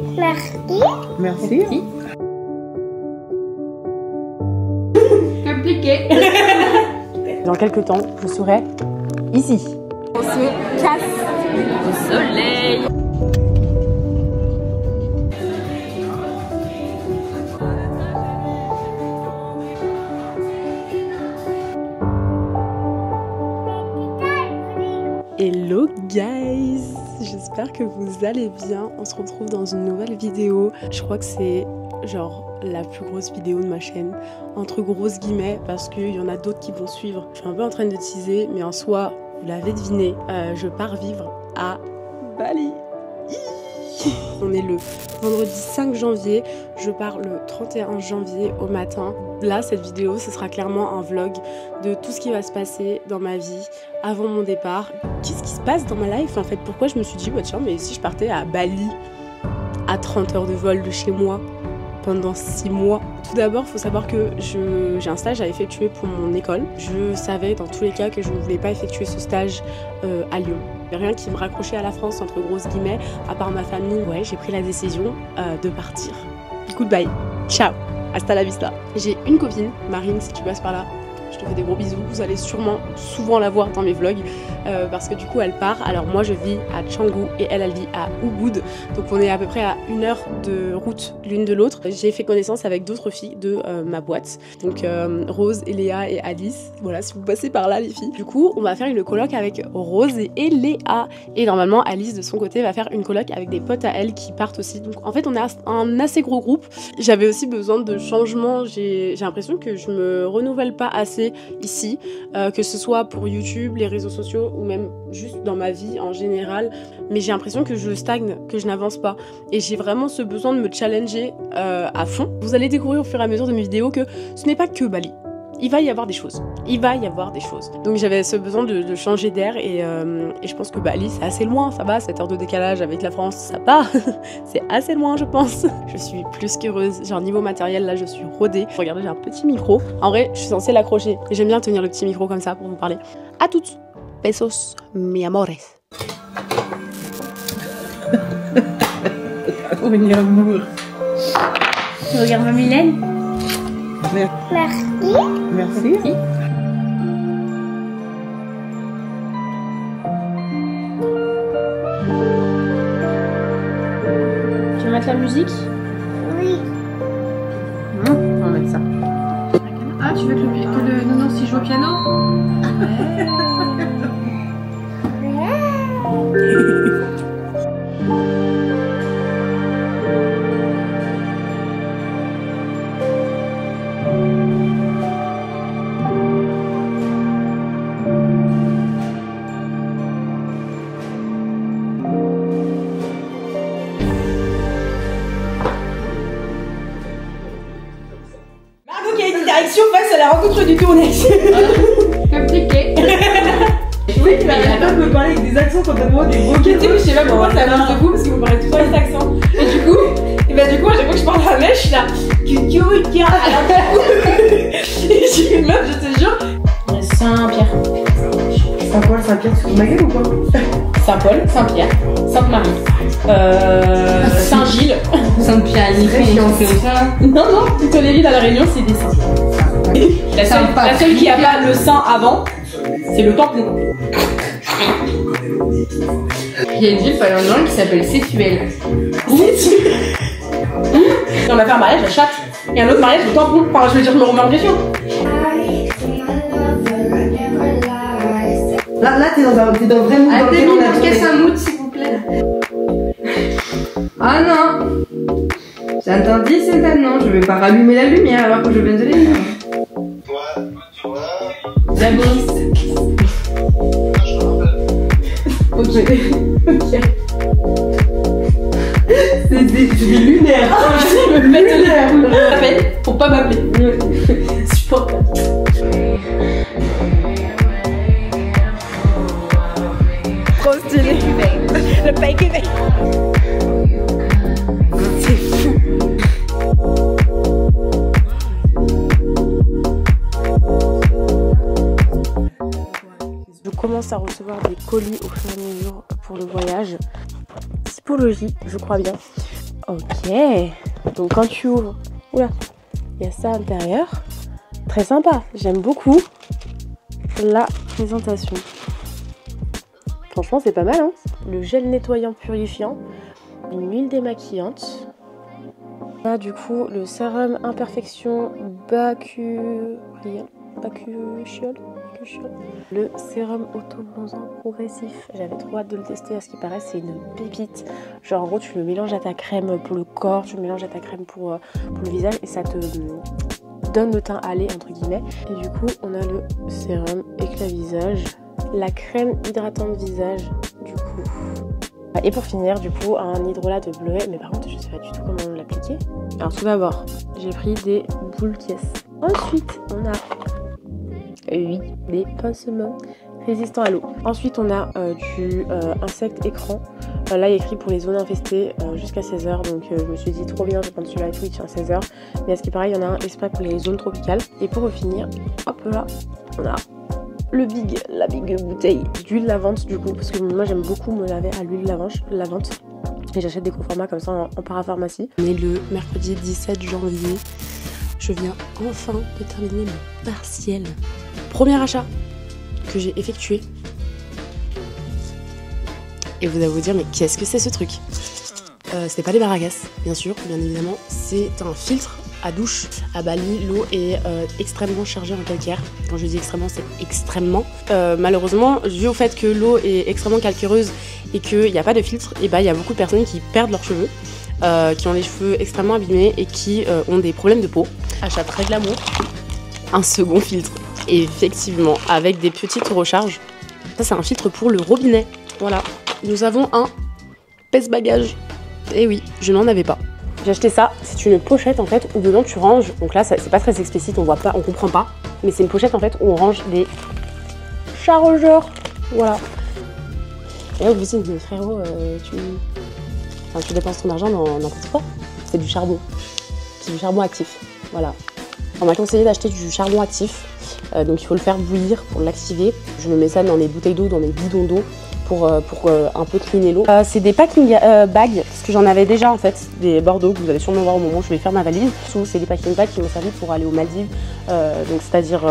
Merci. Merci. Compliqué. Dans quelques temps, je serai ici. On se casse au soleil. Hello guys, j'espère que vous allez bien. On se retrouve dans une nouvelle vidéo. Je crois que c'est genre la plus grosse vidéo de ma chaîne, entre grosses guillemets, parce qu'il y en a d'autres qui vont suivre. Je suis un peu en train de teaser, mais en soi, vous l'avez deviné, je pars vivre à Bali. On est le vendredi 5 janvier, je pars le 31 janvier au matin. Là, cette vidéo, ce sera clairement un vlog de tout ce qui va se passer dans ma vie avant mon départ. Qu'est-ce qui se passe dans ma life en fait? Pourquoi je me suis dit, bah tiens, mais si je partais à Bali, à 30 heures de vol de chez moi, pendant 6 mois. Tout d'abord, il faut savoir que j'ai un stage à effectuer pour mon école. Je savais dans tous les cas que je ne voulais pas effectuer ce stage à Lyon. Il n'y a rien qui me raccrochait à la France, entre grosses guillemets, à part ma famille. Ouais, j'ai pris la décision de partir. Goodbye, ciao, hasta la vista. J'ai une copine, Marine, si tu passes par là. Je te fais des gros bisous, vous allez sûrement souvent la voir dans mes vlogs parce que du coup elle part. Alors moi je vis à Canggu et elle vit à Ubud, donc on est à peu près à 1 heure de route l'une de l'autre. J'ai fait connaissance avec d'autres filles de ma boîte, donc Rose, Léa et Alice. Voilà, si vous passez par là les filles. Du coup on va faire une coloc avec Rose et Léa, et normalement Alice de son côté va faire une coloc avec des potes à elle qui partent aussi. Donc en fait on est un assez gros groupe. J'avais aussi besoin de changement, j'ai l'impression que je me renouvelle pas assez ici, que ce soit pour YouTube, les réseaux sociaux ou même juste dans ma vie en général, mais j'ai l'impression que je stagne, que je n'avance pas, et j'ai vraiment ce besoin de me challenger à fond. Vous allez découvrir au fur et à mesure de mes vidéos que ce n'est pas que Bali. Il va y avoir des choses. Donc j'avais ce besoin de changer d'air et je pense que Bali c'est assez loin, ça va, 7 heures de décalage avec la France, ça va. C'est assez loin je pense. Je suis plus qu'heureuse, genre niveau matériel là je suis rodée. Regardez, j'ai un petit micro. En vrai je suis censée l'accrocher et j'aime bien tenir le petit micro comme ça pour vous parler. À toutes. Besos, mi amores. Oh, mon amour. Tu regardes ma Mylène? Merci. Merci. Tu veux mettre la musique? Oui. On va mettre ça. Ah, tu veux que le nounours il joue au piano? Direction face à la rencontre du tournage. Compliqué. Oui, tu m'arrêtes pas de me parler avec des accents complètement déboqués. Je sais pas pourquoi ça vient de vous parce que vous parlez toujours avec cet accent. Et du coup, à chaque fois que je parle à la mèche, je suis là. Et j'ai une meuf, je te jure. Saint-Pierre. Saint-Paul, Saint-Pierre, tu te ma gueule ou quoi? Saint-Paul, Saint-Pierre, Sainte-Marie, Saint-Gilles, Saint-Pierre, Non, Tolérie à la Réunion, c'est des saints. La seule qui a pas le saint avant, c'est le tampon. Il y a une ville pas loin qui s'appelle Sétuel. On a fait un mariage à Chatte et un autre mariage de tampon. Enfin, je veux dire, je me remets en question. Là, t'es dans le vrai mood. Appelez-moi pour casser un mood, s'il vous plaît. Ah non! C'est interdit, c'est un non. Je vais pas rallumer la lumière alors que je viens de l'éteindre. D'abord. Ok. C'est des lunaires. Je me mets lunaire. Faut pas m'appeler. Supportable. Trop stylé. Le pain c'est fou. Je commence à recevoir des colis au fur et à mesure pour le voyage. Typologie, je crois bien. Ok, donc quand tu ouvres, oula, il y a ça à l'intérieur. Très sympa, j'aime beaucoup la présentation. Franchement, c'est pas mal, hein. Le gel nettoyant purifiant, une huile démaquillante. Là, du coup, le sérum imperfection bacuchiol. Le sérum auto-bronzant progressif. J'avais trop hâte de le tester. À ce qui paraît, c'est une pépite. Genre, en gros, tu le mélanges à ta crème pour le corps, tu le mélanges à ta crème pour le visage et ça te donne le teint allé, entre guillemets. Et du coup, on a le sérum éclat visage, la crème hydratante visage, du coup. Et pour finir, du coup, un hydrolat de bleuet. Mais par contre, je sais pas du tout comment l'appliquer. Alors, tout d'abord, j'ai pris des boules caisses. Ensuite, on a des pansements résistants à l'eau. Ensuite, on a du insecte écran. Là, il y a écrit pour les zones infestées jusqu'à 16h. Donc, je me suis dit trop bien, je vais prendre celui-là et Twitch à 16h. Mais à ce qui paraît, il y en a un exprès pour les zones tropicales. Et pour finir, hop là, on a la big bouteille d'huile lavante du coup. Parce que moi, j'aime beaucoup me laver à l'huile lavante. Et j'achète des gros formats comme ça en parapharmacie. On est le mercredi 17 janvier. Je viens enfin de terminer mon partiel. Premier achat que j'ai effectué. Et vous allez vous dire, mais qu'est-ce que c'est ce truc? C'était pas des Baragas, bien sûr, bien évidemment. C'est un filtre à douche. À Bali, l'eau est extrêmement chargée en calcaire. Quand je dis extrêmement, c'est extrêmement. Malheureusement, dû au fait que l'eau est extrêmement calcaireuse et qu'il n'y a pas de filtre, et il y a beaucoup de personnes qui perdent leurs cheveux, qui ont les cheveux extrêmement abîmés et qui ont des problèmes de peau. Achat très glamour. Un second filtre. Et effectivement, avec des petites recharges. Ça, c'est un filtre pour le robinet. Voilà. Nous avons un pèse-bagages. Et oui, je n'en avais pas. J'ai acheté ça. C'est une pochette en fait où dedans tu ranges. Donc là, c'est pas très explicite, on voit pas, on comprend pas. Mais c'est une pochette en fait où on range des chargeurs. Voilà. Et là, vous dites, mais frérot, tu dépenses ton argent dans n'importe quoi. C'est du charbon. C'est du charbon actif. Voilà. On m'a conseillé d'acheter du charbon actif. Donc il faut le faire bouillir pour l'activer. Je me mets ça dans les bouteilles d'eau, dans les bidons d'eau pour un peu cleaner l'eau. C'est des packing bags, parce que j'en avais déjà en fait, des Bordeaux que vous allez sûrement voir au moment où je vais faire ma valise. C'est des packing bags qui m'ont servi pour aller aux Maldives, donc c'est-à-dire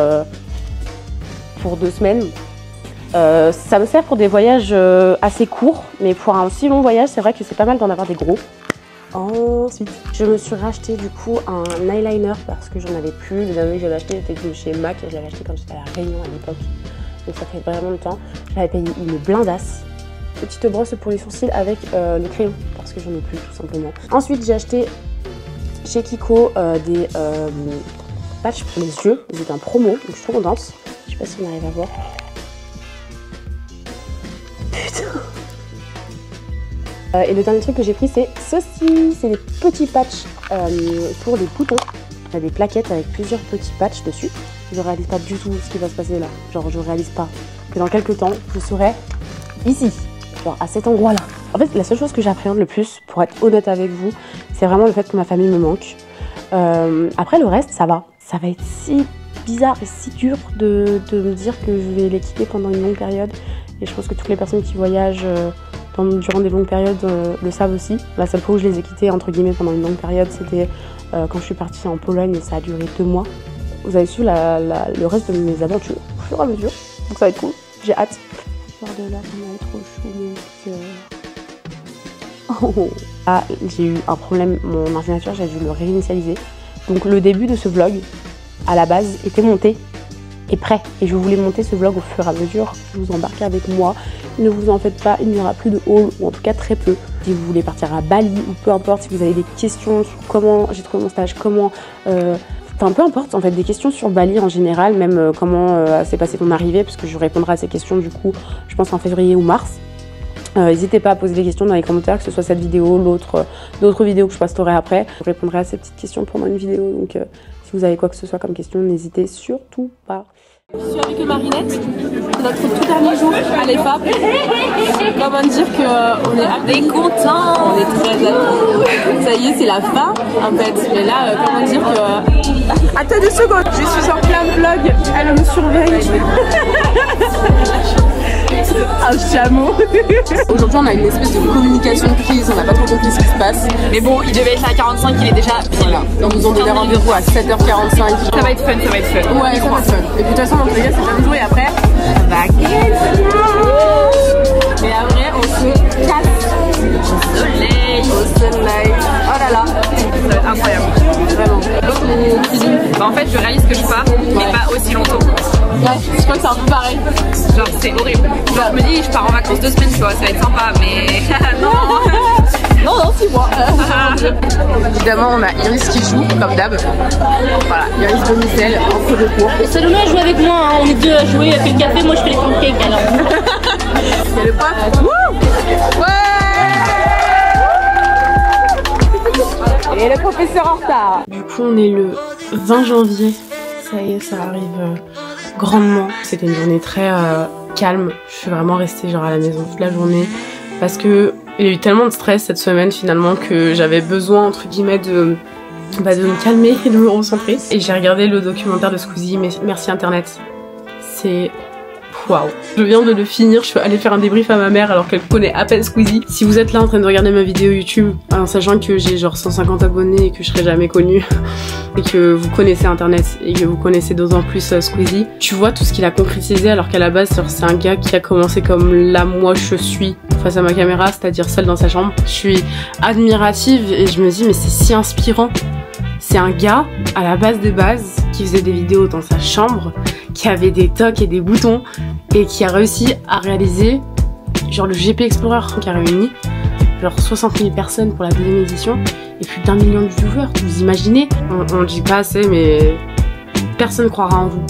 pour 2 semaines. Ça me sert pour des voyages assez courts, mais pour un si long voyage, c'est vrai que c'est pas mal d'en avoir des gros. Ensuite, je me suis racheté du coup un eyeliner parce que j'en avais plus. Le dernier que j'avais acheté était de chez MAC et je l'avais acheté quand j'étais à la Réunion à l'époque. Donc ça fait vraiment longtemps. J'avais payé une blindasse. Petite brosse pour les sourcils avec le crayon parce que j'en ai plus tout simplement. Ensuite, j'ai acheté chez Kiko des patchs pour les yeux. Ils étaient en promo, donc je suis trop contente. Je sais pas si on arrive à voir. Putain. Et le dernier truc que j'ai pris, c'est ceci. C'est des petits patchs pour les boutons. Il y a des plaquettes avec plusieurs petits patchs dessus. Je réalise pas du tout ce qui va se passer là. Genre, je réalise pas que dans quelques temps, je serai ici. Genre, à cet endroit-là. En fait, la seule chose que j'appréhende le plus, pour être honnête avec vous, c'est vraiment le fait que ma famille me manque. Après, le reste, ça va. Ça va être si bizarre et si dur de me dire que je vais les quitter pendant une longue période. Et je pense que toutes les personnes qui voyagent durant des longues périodes le savent aussi. La seule fois où je les ai quittés entre guillemets pendant une longue période, c'était quand je suis partie en Pologne et ça a duré 2 mois. Vous avez su le reste de mes aventures au fur et à mesure, donc ça va être cool, j'ai hâte. De là, on est trop chou mon cœur. Ah, j'ai eu un problème, mon ordinateur, j'ai dû le réinitialiser. Donc le début de ce vlog, à la base, était monté et prêt. Et je voulais monter ce vlog au fur et à mesure. Je vous embarque avec moi. Ne vous en faites pas, il n'y aura plus de haul, ou en tout cas très peu. Si vous voulez partir à Bali, ou peu importe, si vous avez des questions sur comment j'ai trouvé mon stage, comment... Enfin, peu importe, en fait, des questions sur Bali en général, même comment s'est passée ton arrivée, parce que je répondrai à ces questions, du coup, je pense en février ou mars. N'hésitez pas à poser des questions dans les commentaires, que ce soit cette vidéo, d'autres vidéos que je posterai après. Je répondrai à ces petites questions pendant une vidéo, donc si vous avez quoi que ce soit comme question, n'hésitez surtout pas. Je suis avec Marinette, c'est notre tout dernier jour à l'EFAP. Comment dire qu'on est content, on est très amis. Ça y est, c'est la fin en fait. Mais là, comment dire que... Attends 2 secondes, je suis en plein vlog, elle me surveille. Un chameau. Aujourd'hui on a une espèce de communication de crise, on n'a pas trop compris ce qui se passe. Mais bon, il devait être là à 45, il est déjà pile. Ils nous ont donné rendez-vous à 7h45. Ça va être fun, ça va être fun. Ouais, ça va être fun. Et puis de toute façon, dans tous les cas, c'est jamais joué après. Mais après, on se casse au soleil. Oh là là, Ça va être incroyable. vraiment. Bah, en fait, je réalise que je pars, mais pas aussi longtemps. Ouais, je crois que c'est un peu pareil. Genre, c'est horrible. Genre, je me dis, je pars en vacances 2 semaines, tu vois, ça va être sympa, mais non. Non, 6 mois. Évidemment, on a Iris qui joue, comme d'hab. Voilà, Iris Bonicel, en feu de cours. Salomé a joué avec moi, hein. On est deux à jouer, elle fait le café, moi je fais les pancakes alors. Il y a le prof. Ouais. Et le professeur en retard. Du coup, on est le 20 janvier. Ça y est, ça arrive grandement. C'était une journée très calme. Je suis vraiment restée genre à la maison toute la journée parce que il y a eu tellement de stress cette semaine finalement que j'avais besoin entre guillemets de me calmer et de me recentrer. Et j'ai regardé le documentaire de Squeezie, Merci Internet. C'est waouh. Je viens de le finir, je suis allée faire un débrief à ma mère alors qu'elle connaît à peine Squeezie. Si vous êtes là en train de regarder ma vidéo YouTube en sachant que j'ai genre 150 abonnés et que je serai jamais connue et que vous connaissez Internet et que vous connaissez d'autant plus Squeezie, tu vois tout ce qu'il a concrétisé alors qu'à la base c'est un gars qui a commencé comme là moi je suis face à ma caméra, c'est-à-dire seule dans sa chambre. Je suis admirative et je me dis mais c'est si inspirant. C'est un gars à la base des bases qui faisait des vidéos dans sa chambre, qui avait des tocs et des boutons et qui a réussi à réaliser genre le GP Explorer qui a réuni genre 60 000 personnes pour la deuxième édition et plus d'1 million de viewers. Vous imaginez? On dit pas assez mais personne croira en vous.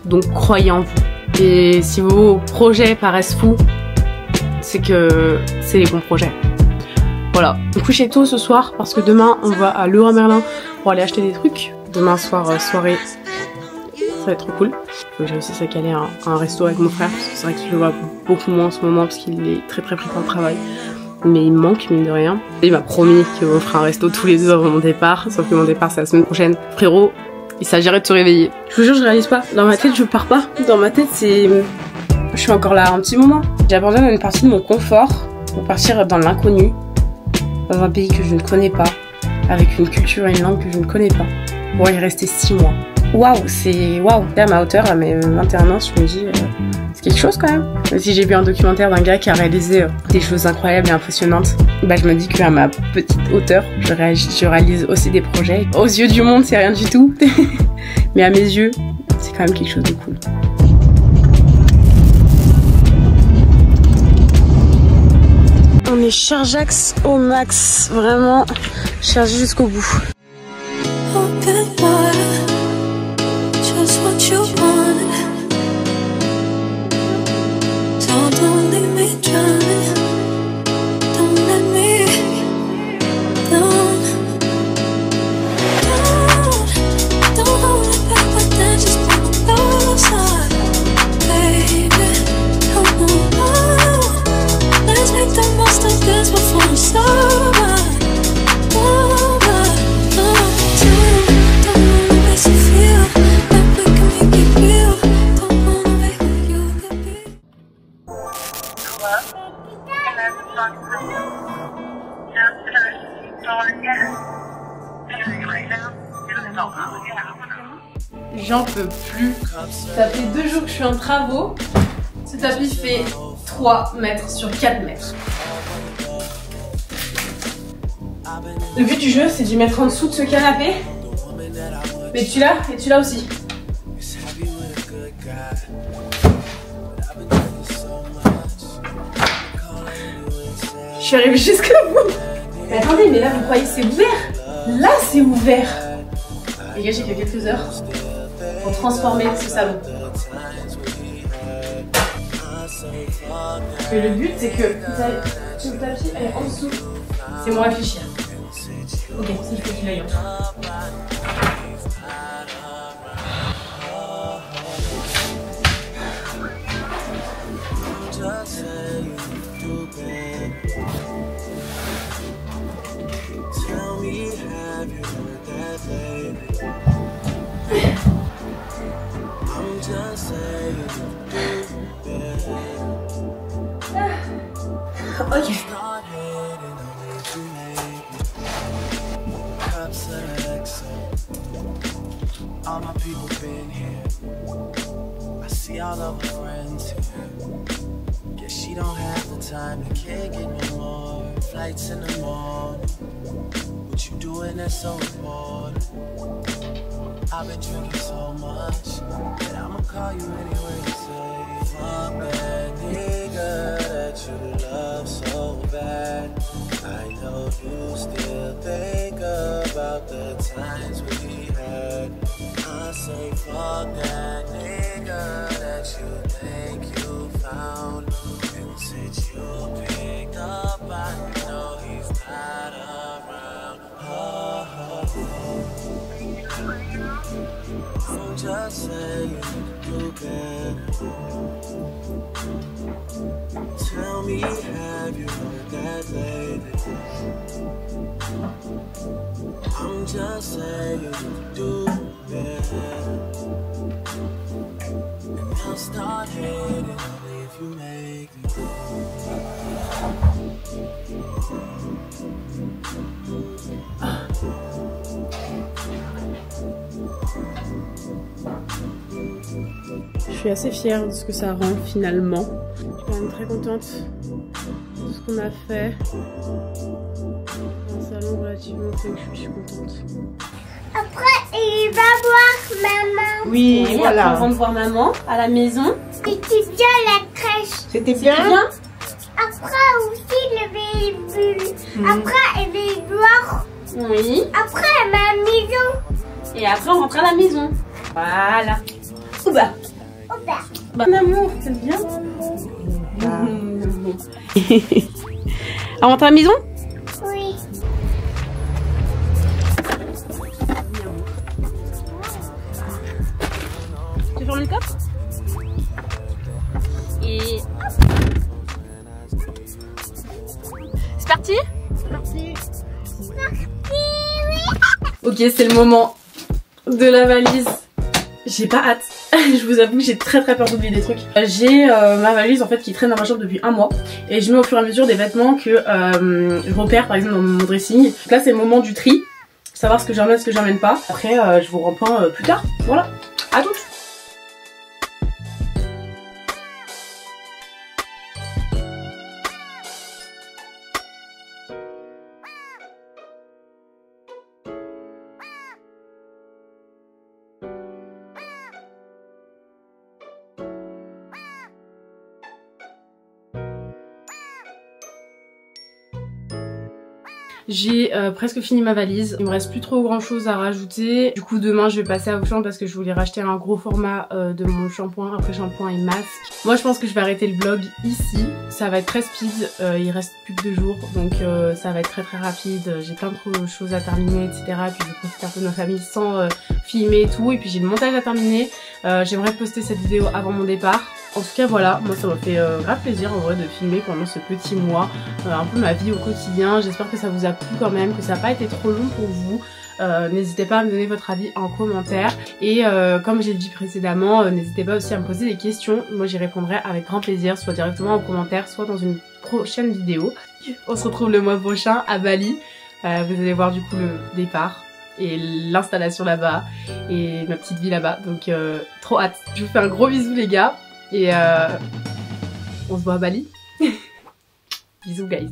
Donc croyez en vous. Et si vos projets paraissent fous, c'est que c'est les bons projets. Voilà, on couche tôt ce soir parce que demain on va à Leroy Merlin pour aller acheter des trucs. Demain soir, soirée, ça va être trop cool. Faut que j'ai réussi à caler un resto avec mon frère parce que c'est vrai qu'il le voit beaucoup moins en ce moment parce qu'il est très pris par le travail. Mais il me manque mine de rien. Il m'a promis qu'on ferait un resto tous les deux avant mon départ, sauf que mon départ c'est la semaine prochaine. Frérot, il s'agirait de te réveiller. Je vous jure, je réalise pas. Dans ma tête, je pars pas. Dans ma tête, c'est... Je suis encore là un petit moment. J'abandonne une partie de mon confort pour partir dans l'inconnu. Dans un pays que je ne connais pas, avec une culture et une langue que je ne connais pas, pour y rester 6 mois. Waouh, c'est waouh. Là, à ma hauteur, à mes 21 ans, je me dis, c'est quelque chose quand même. Si j'ai vu un documentaire d'un gars qui a réalisé des choses incroyables et impressionnantes, bah je me dis qu'à ma petite hauteur, je réalise aussi des projets. Aux yeux du monde, c'est rien du tout, mais à mes yeux, c'est quand même quelque chose de cool. On est chargeax au max, vraiment chargé jusqu'au bout. J'en peux plus. Ça fait 2 jours que je suis en travaux. Ce tapis fait 3 mètres sur 4 mètres. Le but du jeu, c'est d'y mettre en dessous de ce canapé. Mais tu l'as et tu l'as aussi. Je suis arrivée jusqu'au bout. Mais attendez, mais là vous croyez que c'est ouvert? Là c'est ouvert. Les gars, j'ai fait quelques heures pour transformer ce salon. Et le but c'est que le tapis elle est en dessous. C'est moi réfléchir. Ok, si je peux qu'il aille en dessous. Ok. All my people been here. I see all of her friends here. Guess she don't have the time to kick it no more. Flights in the morning. What you doing that's so important? I've been drinking so much that I'ma call you anyway and say, fuck that nigga that you love so bad. I know you still think about the times we had. I say fuck that nigga that you think you found. And since you picked up, I know he's not around. So just say you can. Tell me, have you heard that lately? I'm just saying you do better. And I'll start hating only if you make me. Je suis assez fière de ce que ça rend finalement. Je suis quand même très contente de ce qu'on a fait. Un salon relativement feng shui, je suis contente. Après, il va voir maman. Oui, Et voilà. après, on rentre voir maman à la maison. C'était bien la crèche. C'était bien. Après aussi le véhicule. Après, il va voir. Oui. Après, ma maison. Et après, on rentre à la maison. Voilà. Ouba. Opa. Bon amour, c'est bien. On rentre à la maison? Oui. Tu fermes le coffre? Et... C'est parti? Ok, c'est le moment de la valise. J'ai pas hâte. Je vous avoue que j'ai très peur d'oublier des trucs. J'ai ma valise en fait qui traîne dans ma chambre depuis un mois. Et je mets au fur et à mesure des vêtements que je repère par exemple dans mon dressing. Donc là c'est le moment du tri. Savoir ce que j'emmène, ce que j'emmène pas. Après je vous reprends plus tard. Voilà. À toutes. J'ai presque fini ma valise, il me reste plus trop grand chose à rajouter. Du coup demain je vais passer à Auchan parce que je voulais racheter un gros format de mon shampoing, après shampoing et masque. Moi je pense que je vais arrêter le vlog ici, ça va être très speed, il reste plus que 2 jours donc ça va être très rapide. J'ai plein de choses à terminer etc. Et puis je vais profiter un peu de ma famille sans filmer et tout. Et puis j'ai le montage à terminer, j'aimerais poster cette vidéo avant mon départ. En tout cas voilà, moi ça m'a fait grave plaisir en vrai de filmer pendant ce petit mois un peu ma vie au quotidien. J'espère que ça vous a plu quand même, que ça n'a pas été trop long pour vous. N'hésitez pas à me donner votre avis en commentaire. Et comme j'ai dit précédemment, n'hésitez pas aussi à me poser des questions. Moi j'y répondrai avec grand plaisir, soit directement en commentaire, soit dans une prochaine vidéo. On se retrouve le mois prochain à Bali. Vous allez voir du coup le départ et l'installation là-bas et ma petite vie là-bas. Donc trop hâte. Je vous fais un gros bisou les gars. Et on se voit à Bali. Bisous guys.